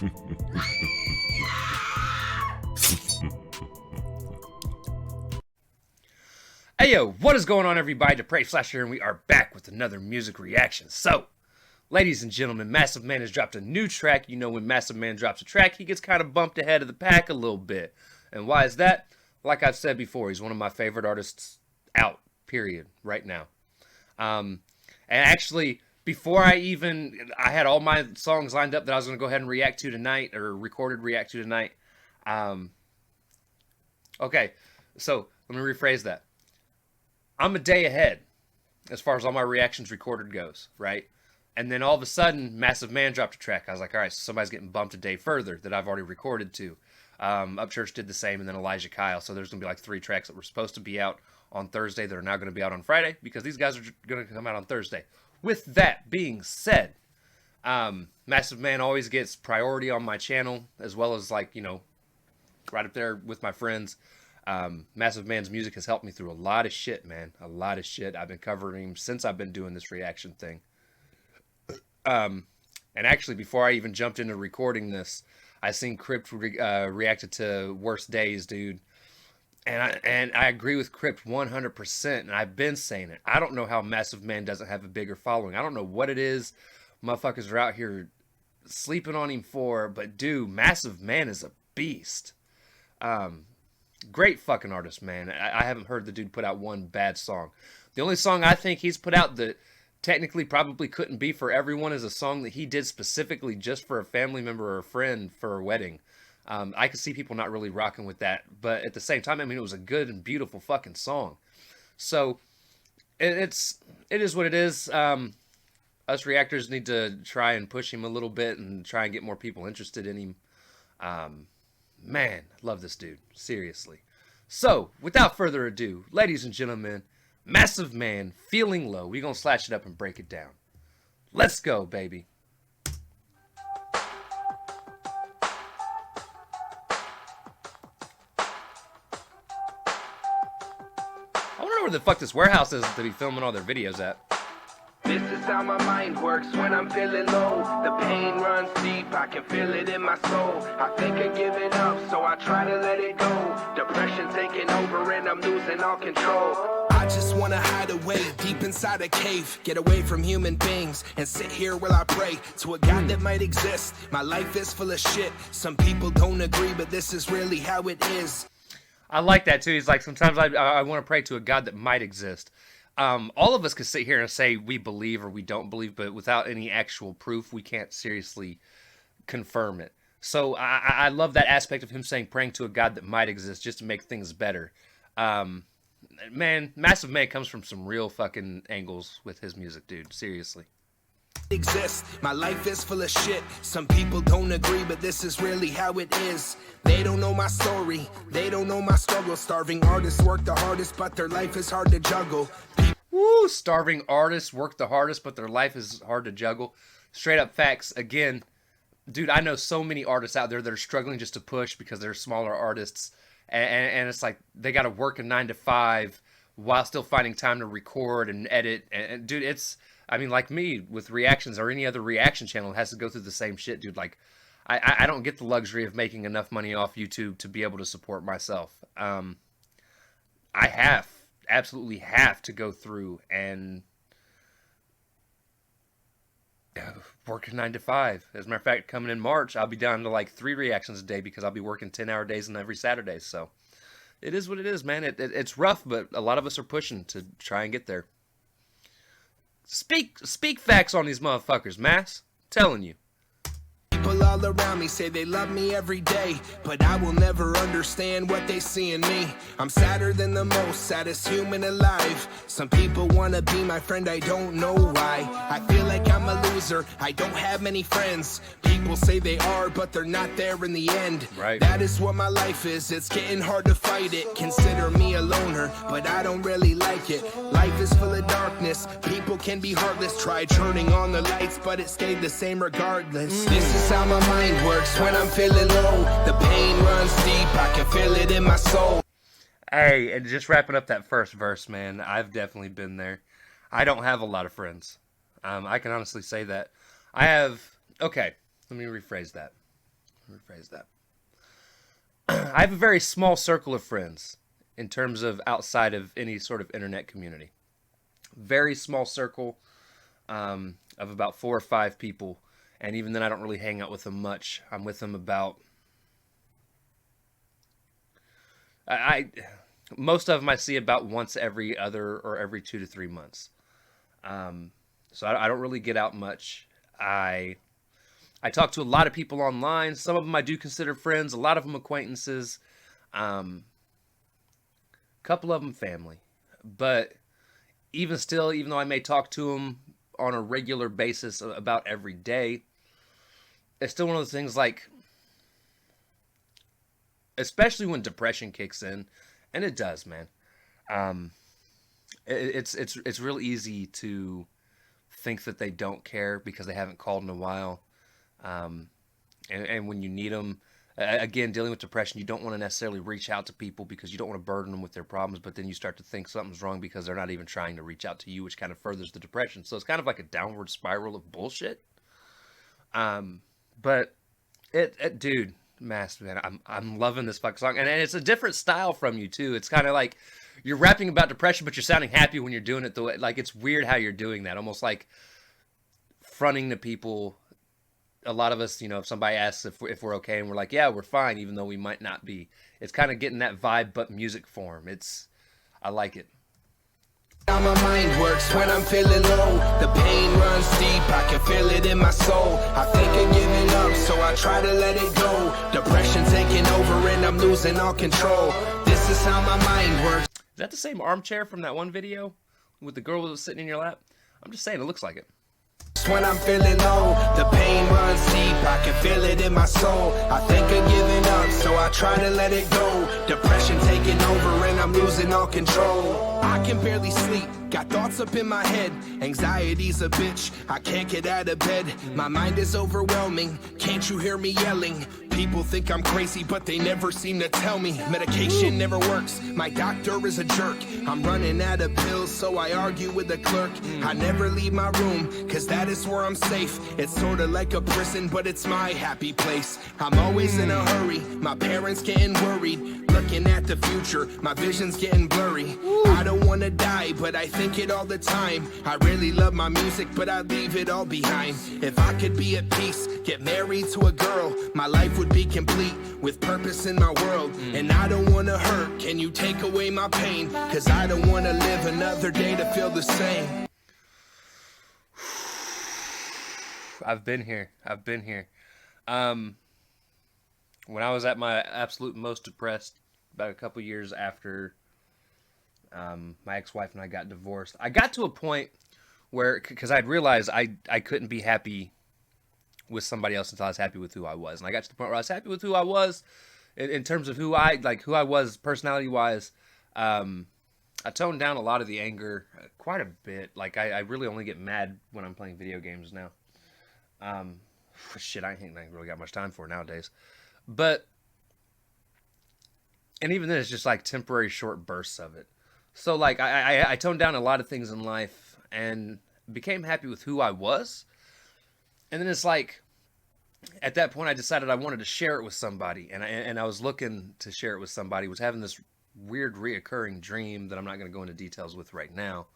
Hey yo, what is going on everybody? Depraved Slash here, and we are back with another music reaction. So, ladies and gentlemen, Massive Man has dropped a new track. You know, when Massive Man drops a track, he gets kind of bumped ahead of the pack a little bit. And why is that? Like I've said before, he's one of my favorite artists out, period, right now. And actually, before I had all my songs lined up that I was going to go ahead and react to tonight, or recorded react to tonight. Okay, so let me rephrase that. I'm a day ahead as far as all my reactions recorded goes, right? And then all of a sudden, Massive Man dropped a track. I was like, all right, so somebody's getting bumped a day further that I've already recorded to. Upchurch did the same, and then Elijah Kyle. So there's going to be like 3 tracks that were supposed to be out on Thursday that are now going to be out on Friday because these guys are going to come out on Thursday. With that being said, Massive Man always gets priority on my channel, as well as, like, you know, right up there with my friends. Massive Man's music has helped me through a lot of shit, man. A lot of shit. I've been covering him since I've been doing this reaction thing. And actually, before I even jumped into recording this, I seen Crypt reacted to Worst Days, dude. And I agree with Crypt 100%, and I've been saying it. I don't know how Massive Man doesn't have a bigger following. I don't know what it is motherfuckers are out here sleeping on him for, but dude, Massive Man is a beast. Great fucking artist, man. I haven't heard the dude put out one bad song. The only song I think he's put out that technically probably couldn't be for everyone is a song that he did specifically just for a family member or a friend for a wedding. I could see people not really rocking with that, but at the same time, I mean, it was a good and beautiful fucking song. So it is what it is. Us reactors need to try and push him a little bit and try and get more people interested in him. Man, I love this dude. Seriously. So, without further ado, ladies and gentlemen, Massive Man, Feeling Low. We're going to slash it up and break it down. Let's go, baby. I wonder where the fuck this warehouse is to be filming all their videos at. This is how my mind works when I'm feeling low. The pain runs deep, I can feel it in my soul. I think of giving up, so I try to let it go. Depression taking over and I'm losing all control. I just wanna hide away deep inside a cave, get away from human beings and sit here while I pray to a God that might exist. My life is full of shit. Some people don't agree, but this is really how it is. I like that too. He's like, sometimes I want to pray to a God that might exist. All of us could sit here and say we believe or we don't believe, but without any actual proof, we can't seriously confirm it. So I love that aspect of him saying praying to a God that might exist just to make things better. Man, Massive Man comes from some real fucking angles with his music, dude. Seriously. Exists. My life is full of shit. Some people don't agree, but this is really how it is. They don't know my story. They don't know my struggle. Starving artists work the hardest, but their life is hard to juggle. Woo! Starving artists work the hardest, but their life is hard to juggle. Straight up facts. Again, dude, I know so many artists out there that are struggling just to push because they're smaller artists. And it's like they got to work a 9 to 5 while still finding time to record and edit. And dude, it's... I mean, like me, with reactions or any other reaction channel, it has to go through the same shit, dude. Like, I don't get the luxury of making enough money off YouTube to be able to support myself. I absolutely have to go through and work a 9 to 5. As a matter of fact, coming in March, I'll be down to like 3 reactions a day because I'll be working 10-hour days on every Saturday. So it is what it is, man. It's rough, but a lot of us are pushing to try and get there. Speak facts on these motherfuckers, Mass. Telling you. People all around me say they love me every day, but I will never understand what they see in me. I'm sadder than the most saddest human alive. Some people wanna be my friend, I don't know why. I feel like I'm a loser, I don't have many friends. People say they are, but they're not there in the end. Right. That is what my life is, it's getting hard to fight it. Consider me a loner, but I don't really like it. Life is full of darkness, people can be heartless. Tried turning on the lights, but it stayed the same regardless. This is how my mind works when I'm feeling low. The pain runs deep, I can feel it in my soul. Hey, and just wrapping up that first verse, man, I've definitely been there. I don't have a lot of friends. I can honestly say that. I have... Okay, let me rephrase that. rephrase that. I have a very small circle of friends in terms of outside of any sort of internet community. Very small circle of about 4 or 5 people. And even then, I don't really hang out with them much. I'm with them about... most of them I see about once every other or every 2 to 3 months. So I don't really get out much. I talk to a lot of people online. Some of them I do consider friends. A lot of them acquaintances. Couple of them family. But even still, even though I may talk to them on a regular basis about every day, it's still one of those things like, especially when depression kicks in, and it does, man. It's real easy to think that they don't care because they haven't called in a while. And when you need them, again, dealing with depression, you don't want to necessarily reach out to people because you don't want to burden them with their problems, but then you start to think something's wrong because they're not even trying to reach out to you, which kind of furthers the depression. So it's kind of like a downward spiral of bullshit. But dude, Mask, man, I'm loving this fucking song, and it's a different style from you too. It's kind of like you're rapping about depression, but you're sounding happy when you're doing it the way, like, it's weird how you're doing that, almost like fronting to people. A lot of us, you know, if somebody asks if we're okay, and we're like, yeah, we're fine, even though we might not be. It's kind of getting that vibe, but music form. I like it. How my mind works when I'm feeling low. The pain runs deep, I can feel it in my soul. I think of giving up, so I try to let it go. Depression taking over and I'm losing all control. This is how my mind works. Is that the same armchair from that one video with the girl who was sitting in your lap? I'm just saying, it looks like it. When I'm feeling low, the pain runs deep, I can feel it in my soul. I think of giving up, so I try to let it go. Depression taking over and I'm losing all control. I can barely sleep, got thoughts up in my head. Anxiety's a bitch, I can't get out of bed. My mind is overwhelming, can't you hear me yelling? People think I'm crazy, but they never seem to tell me. Medication never works, my doctor is a jerk. I'm running out of pills, so I argue with the clerk. I never leave my room, cause that is where I'm safe. It's sorta like a prison, but it's my happy place. I'm always in a hurry, my parents getting worried. Looking at the future, my vision's getting blurry. I don't wanna die, but I think it all the time. I really love my music, but I'd leave it all behind. If I could be at peace, get married to a girl, my life would be complete with purpose in my world. And I don't wanna hurt, can you take away my pain? Cause I don't wanna live another day to feel the same. I've been here. When I was at my absolute most depressed, about a couple years after my ex-wife and I got divorced, I got to a point where, because I'd realized I couldn't be happy with somebody else until I was happy with who I was. And I got to the point where I was happy with who I was in terms of who I was personality-wise. I toned down a lot of the anger quite a bit. Like, I really only get mad when I'm playing video games now. Shit, I ain't really got much time for nowadays. But, and even then, it's just like temporary short bursts of it. So, like, I toned down a lot of things in life and became happy with who I was. And then it's like, at that point, I decided I wanted to share it with somebody. And I was looking to share it with somebody. Was having this weird reoccurring dream that I'm not going to go into details with right now.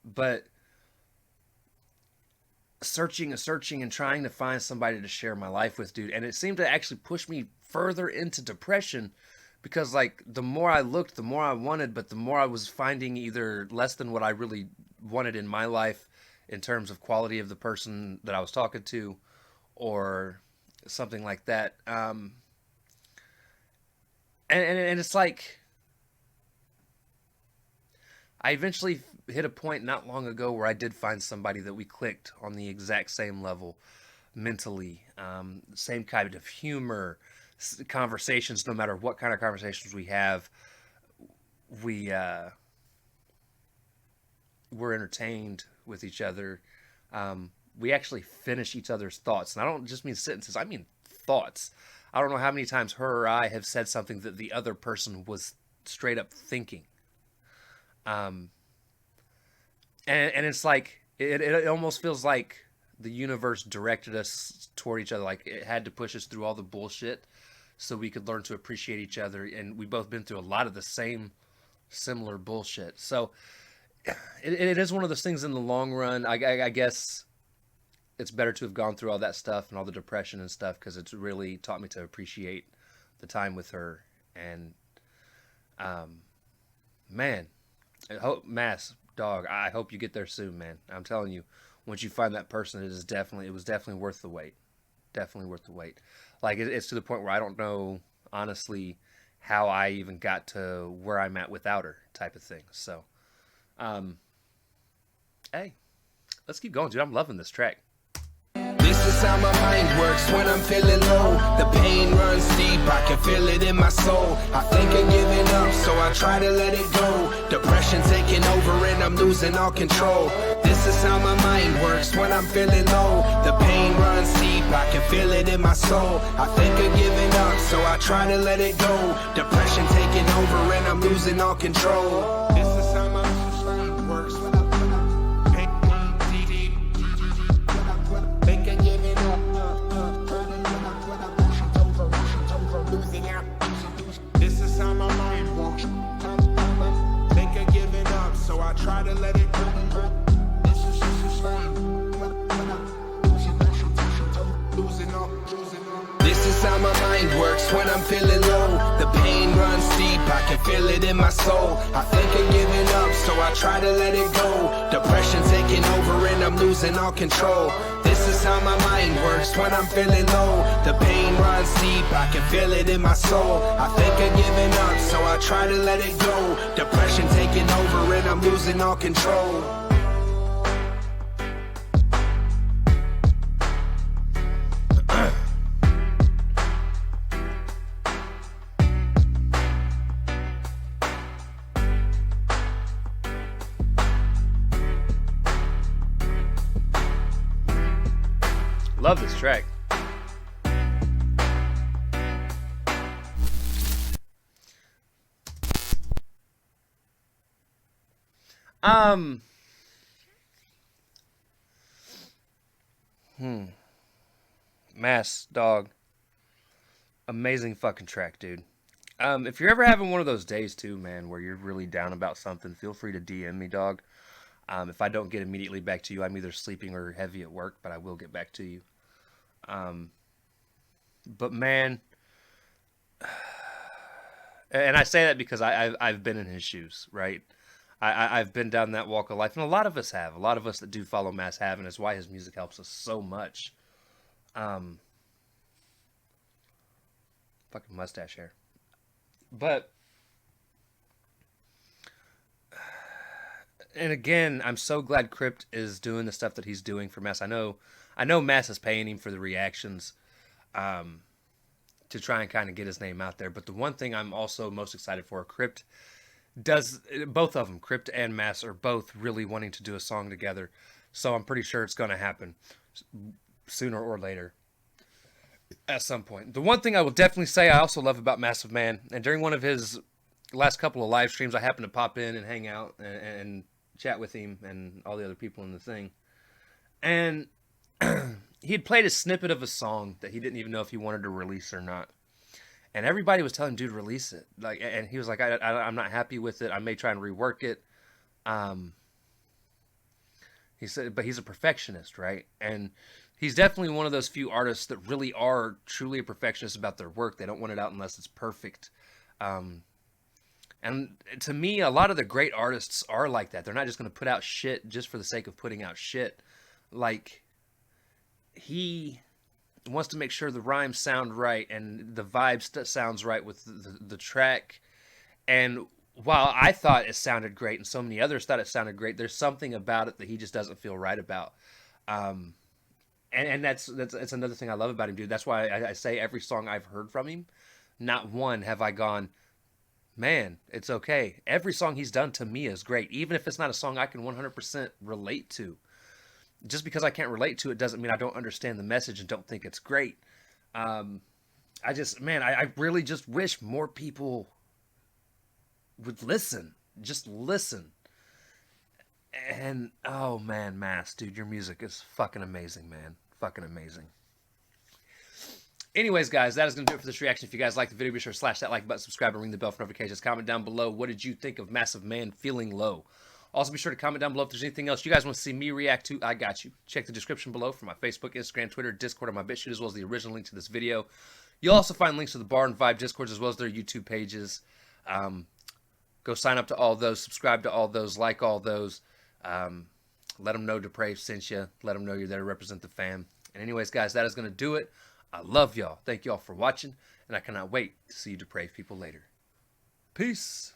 But searching and trying to find somebody to share my life with, dude. And it seemed to actually push me further into depression because, like, the more I looked, the more I wanted, but the more I was finding either less than what I really wanted in my life in terms of quality of the person that I was talking to or something like that. And it's like, I eventually hit a point not long ago where I did find somebody that we clicked on the exact same level mentally, same kind of humor, conversations, no matter what kind of conversations we have, we're entertained with each other. We actually finish each other's thoughts. And I don't just mean sentences, I mean thoughts. I don't know how many times her or I have said something that the other person was straight up thinking. And it's like, it almost feels like the universe directed us toward each other. Like it had to push us through all the bullshit so we could learn to appreciate each other. And we both been through a lot of the same similar bullshit. So it is one of those things in the long run. I guess it's better to have gone through all that stuff and all the depression and stuff because it's really taught me to appreciate the time with her. And man, I hope Mass dog. I hope you get there soon, man. I'm telling you, once you find that person, it was definitely worth the wait. Definitely worth the wait. Like it's to the point where I don't know honestly how I even got to where I'm at without her, type of thing. So, hey, let's keep going, dude. I'm loving this track. This is how my mind works when I'm feeling low. The pain runs deep, I can feel it in my soul. I think of giving up, so I try to let it go. Depression taking over and I'm losing all control. This is how my mind works when I'm feeling low. The pain runs deep, I can feel it in my soul. I think of giving up, so I try to let it go. Depression taking over and I'm losing all control. This is how my mind works when I'm try to let it go. This is how my mind works when I'm feeling low. The pain runs deep, I can feel it in my soul. I think of giving up, so I try to let it go. Depression taking over and I'm losing all control. This is how my mind works when I'm feeling low. The pain runs deep, I can feel it in my soul. I think of giving up, so I try to let it go. Depression taking over and I'm losing all control. Love this track. Mass dog. Amazing fucking track, dude. If you're ever having one of those days too, man, where you're really down about something, feel free to DM me, dog. If I don't get immediately back to you, I'm either sleeping or heavy at work, but I will get back to you. But man, and I say that because I've been in his shoes, right? I've been down that walk of life, and a lot of us have. A lot of us that do follow Mass have, and it's why his music helps us so much. Fucking mustache hair. But, and again, I'm so glad Crypt is doing the stuff that he's doing for Mass. I know Mass is paying him for the reactions, to try and kind of get his name out there. But the one thing I'm also most excited for, Crypt does, both of them, Crypt and Mass, are both really wanting to do a song together. So I'm pretty sure it's going to happen sooner or later at some point. The one thing I will definitely say I also love about Massive Man, and during one of his last couple of live streams, I happened to pop in and hang out and chat with him and all the other people in the thing. And he had played a snippet of a song that he didn't even know if he wanted to release or not. And everybody was telling him, dude, release it. Like, and he was like, I'm not happy with it. I may try and rework it. He said, but he's a perfectionist, right? And he's definitely one of those few artists that really are truly a perfectionist about their work. They don't want it out unless it's perfect. And to me, a lot of the great artists are like that. They're not just going to put out shit just for the sake of putting out shit. Like, he wants to make sure the rhymes sound right and the vibe sounds right with the track. And while I thought it sounded great and so many others thought it sounded great, there's something about it that he just doesn't feel right about. And that's another thing I love about him, dude. That's why I say every song I've heard from him, not one have I gone, man, it's okay. Every song he's done to me is great, even if it's not a song I can 100% relate to. Just because I can't relate to it doesn't mean I don't understand the message and don't think it's great. I really just wish more people would listen. Just listen. And oh man, Mass, dude, your music is fucking amazing, man. Fucking amazing. Anyways, guys, that is going to do it for this reaction. If you guys like the video, be sure to slash that like button, subscribe, and ring the bell for notifications. Comment down below, what did you think of Massive Man Feeling Low? Also, be sure to comment down below if there's anything else you guys want to see me react to. I got you. Check the description below for my Facebook, Instagram, Twitter, Discord, and my BitChute, as well as the original link to this video. You'll also find links to the Bar and Vibe Discords, as well as their YouTube pages. Go sign up to all those, subscribe to all those, like all those. Let them know Depraved sent you. Let them know you're there to represent the fam. And anyways, guys, that is going to do it. I love y'all. Thank y'all for watching, and I cannot wait to see you depraved people later. Peace.